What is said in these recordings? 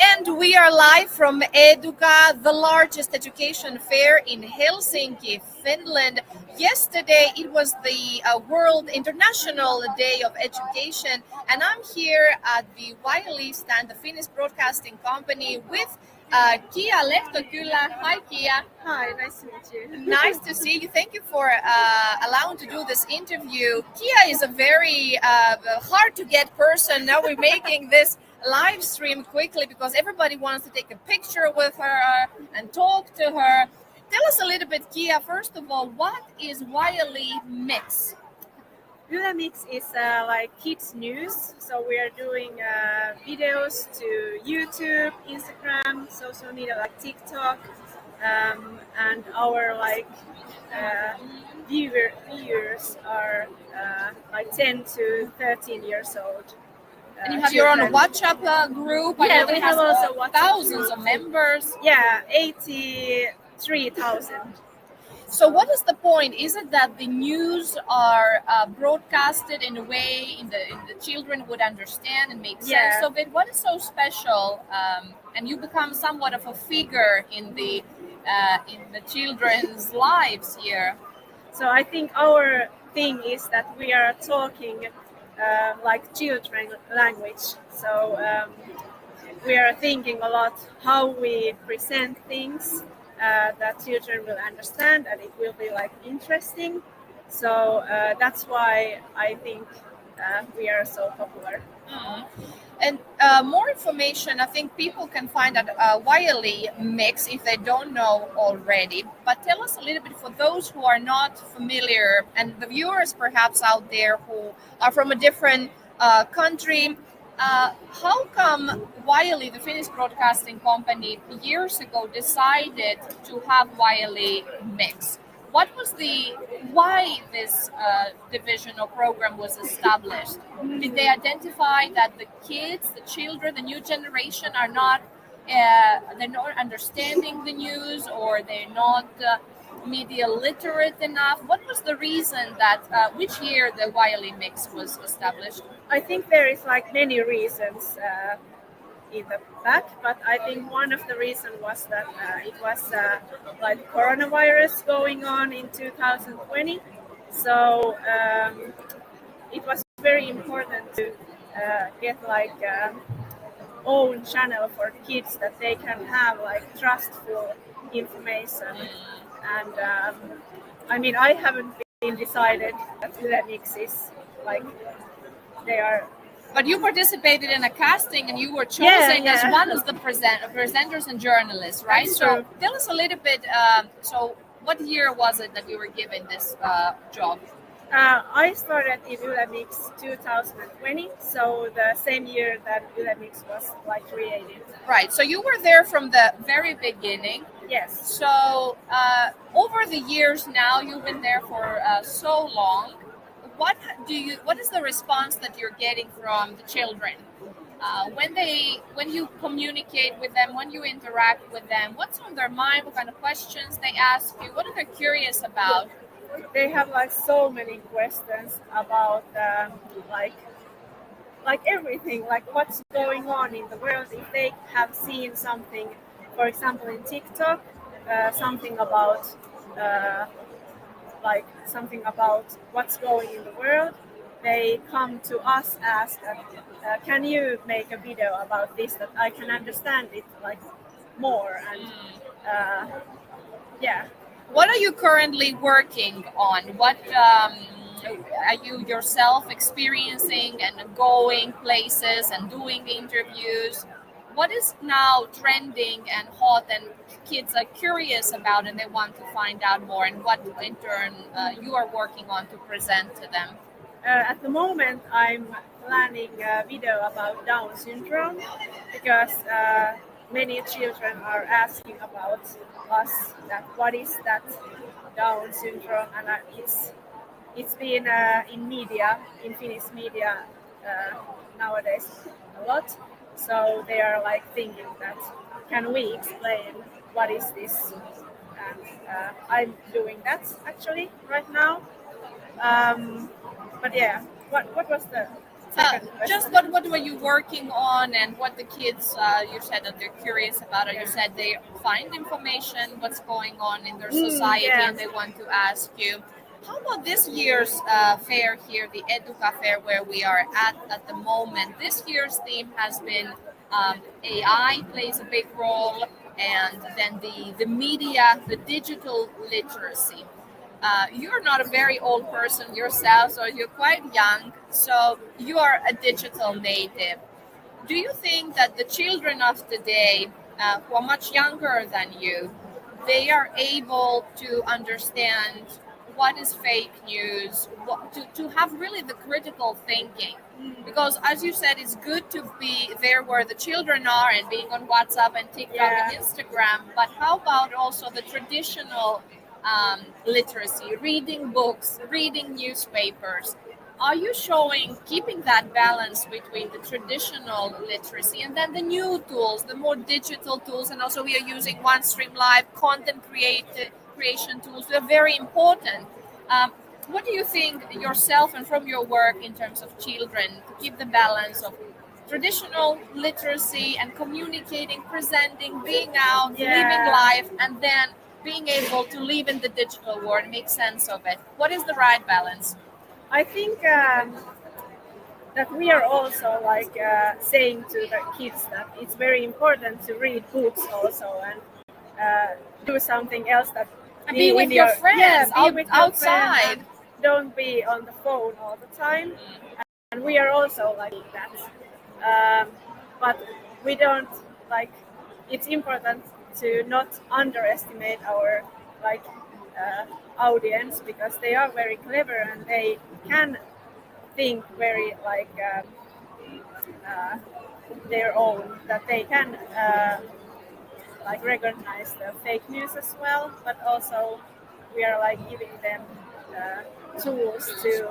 And we are live from Educa, the largest education fair in Helsinki, Finland. Yesterday it was the World International Day of Education, and I'm here at the Wiley stand, the Finnish Broadcasting Company, with Kiia Lehtokylä. Hi, Kiia. Hi, nice to meet you. Nice to see you. Thank you for allowing to do this interview. Kiia is a very hard to get person. Now we're making this live stream quickly because everybody wants to take a picture with her and talk to her. Tell us a little bit, Kiia, first of all, what is Wiley Mix? Yle Mix is like kids news, so we are doing videos to YouTube, Instagram, social media like TikTok, and our viewers are like 10 to 13 years old. And you have your own WhatsApp group. I know we it have has also WhatsApp thousands group. of members. Yeah, 83,000. So what is the point? Is it that the news are broadcasted in a way in the children would understand and make sense of it? What is so special? And you become somewhat of a figure in the children's lives here. So I think our thing is that we are talking like children language. So we are thinking a lot how we present things that children will understand and it will be like interesting. So that's why I think we are so popular. And more information, I think people can find at Wiley Mix if they don't know already. But tell us a little bit for those who are not familiar and the viewers perhaps out there who are from a different country. How come Wiley, the Finnish Broadcasting Company, years ago decided to have Wiley Mix? What was why this division or program was established? Did they identify that the kids, the children, the new generation are not they're not understanding the news, or they're not media literate enough? What was the reason that which year the Wiley Mix was established? I think there is like many reasons in the back, but I think one of the reasons was that it was like coronavirus going on in 2020. So it was very important to get like own channel for kids that they can have like trustful information. And I mean, I haven't been decided that Yle Mix is like they are. But you participated in a casting and you were chosen as one of the presenters and journalists, right? That's so true. Tell us a little bit, so what year was it that you were given this job? I started in Yle Mix 2020, so the same year that Yle Mix was like created. Right, so you were there from the very beginning. Yes. So over the years now, you've been there for so long. What is the response that you're getting from the children when you communicate with them, when you interact with them? What's on their mind? What kind of questions they ask you? What are they curious about? They have like so many questions about like everything, like what's going on in the world. If they have seen something, for example, in TikTok, something about what's going in the world, they come to us ask, can you make a video about this that I can understand it like more? And What are you currently working on? What are you yourself experiencing and going places and doing interviews? What is now trending and hot and kids are curious about and they want to find out more, and what in turn you are working on to present to them? At the moment, I'm planning a video about Down syndrome because many children are asking about us that what is that Down syndrome, and it's been in media, in Finnish media nowadays a lot. So they are like thinking that can we explain what is this? And I'm doing that actually right now. But yeah, what was the second question? Just what were you working on and what the kids, you said that they're curious about it. You said they find information, what's going on in their society, and they want to ask you. How about this year's fair here, the Educa fair, where we are at the moment? This year's theme has been AI plays a big role, and then the media, the digital literacy. You're not a very old person yourself, so you're quite young, so you are a digital native. Do you think that the children of today, who are much younger than you, they are able to understand what is fake news, to have really the critical thinking? Because as you said, it's good to be there where the children are and being on WhatsApp and TikTok and Instagram, but how about also the traditional literacy, reading books, reading newspapers? Are you keeping that balance between the traditional literacy and then the new tools, the more digital tools, and also we are using OneStream Live, content creation tools? They're very important. What do you think yourself and from your work in terms of children to keep the balance of traditional literacy and communicating, presenting, being out, living life, and then being able to live in the digital world, make sense of it? What is the right balance? I think that we are also saying to the kids that it's very important to read books also and do something else that and be with your friends outside. Don't be on the phone all the time. And we are also like that. But we don't it's important to not underestimate our audience, because they are very clever and they can think very their own, that they can recognize the fake news as well, but also we are giving them tools to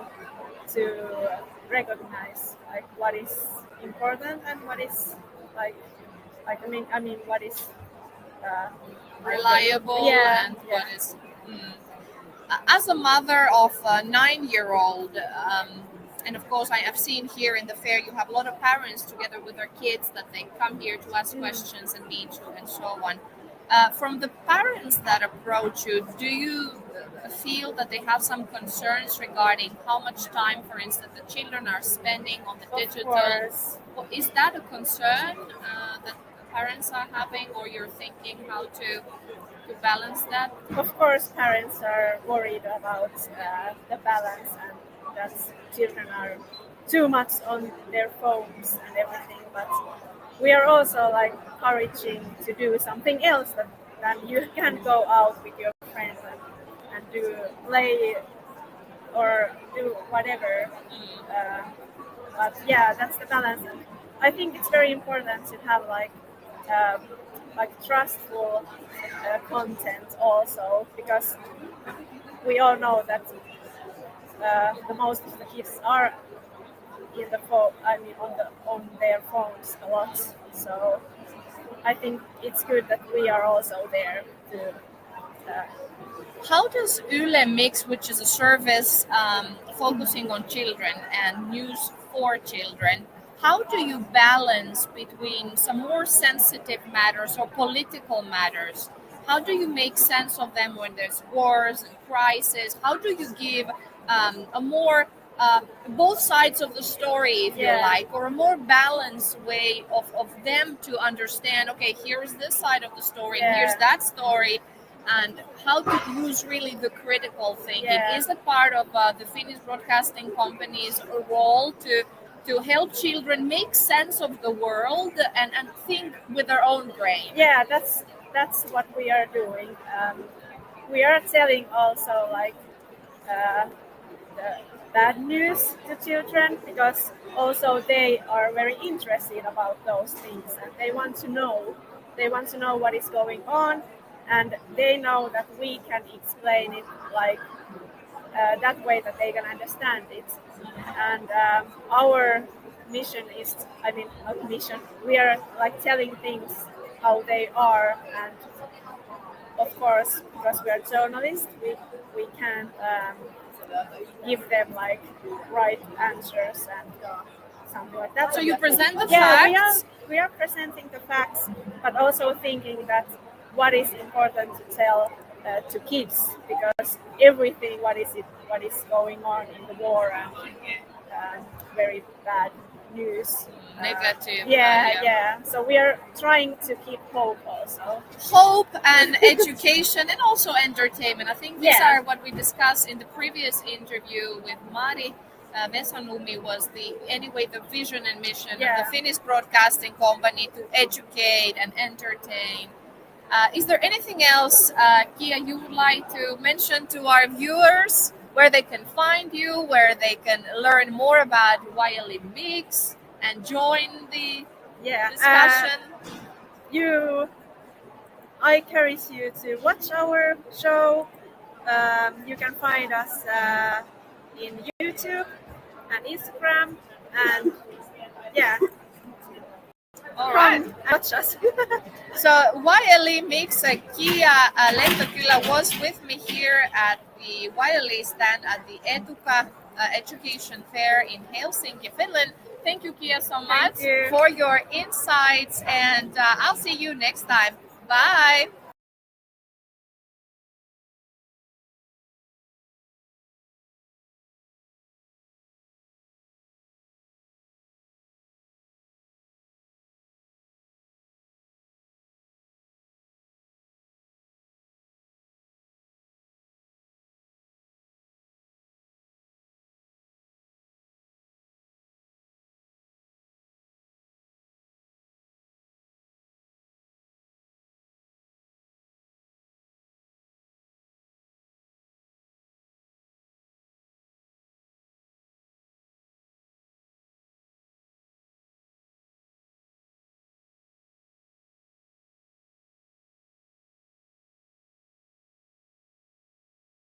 recognize what is important and what is what is reliable and what is. As a mother of a 9-year-old, and of course I have seen here in the fair you have a lot of parents together with their kids that they come here to ask questions and meet you and so on. From the parents that approach you, do you feel that they have some concerns regarding how much time, for instance, the children are spending on the digital? Is that a concern that parents are having, or you're thinking how to balance that? Of course, parents are worried about the balance and that children are too much on their phones and everything. But we are also encouraging to do something else that you can go out with your friends and do play or do whatever. But yeah, that's the balance. And I think it's very important to have trustful content also, because we all know that the most of the kids are in the phone. On their phones a lot. So I think it's good that we are also there to. How does Yle Mix, which is a service focusing on children and news for children, how do you balance between some more sensitive matters or political matters? How do you make sense of them when there's wars and crises? How do you give a more both sides of the story, if you like, or a more balanced way of them to understand, okay, here's this side of the story, here's that story, and how to use really the critical thinking? Is it part of the Finnish Broadcasting Company's role to help children make sense of the world and think with their own brain? Yeah, that's what we are doing. We are telling also the bad news to children, because also they are very interested about those things and they want to know what is going on, and they know that we can explain it that way that they can understand it. And our mission is, not mission, we are telling things how they are, and of course, because we are journalists, we can give them right answers and something like that. So you present the Yeah, facts. we are presenting the facts, but also thinking that what is important to tell to kids, because everything what is going on in the war and very bad news. Negative. Yeah. So we are trying to keep hope also. Hope and education and also entertainment. I think these Yeah. are what we discussed in the previous interview with Mari. Vesanumi was the vision and mission of the Finnish Broadcasting Company to educate and entertain. Is there anything else, Kiia, you would like to mention to our viewers, where they can find you, where they can learn more about YLE Mix and join the discussion? I encourage you to watch our show. You can find us in YouTube and Instagram, and All right. watch us. So YLE Mix, Kiia Lehtokylä was with me here at the YLE stand at the Educa Education Fair in Helsinki, Finland. Thank you, Kiia, so much for your insights, and I'll see you next time. Bye.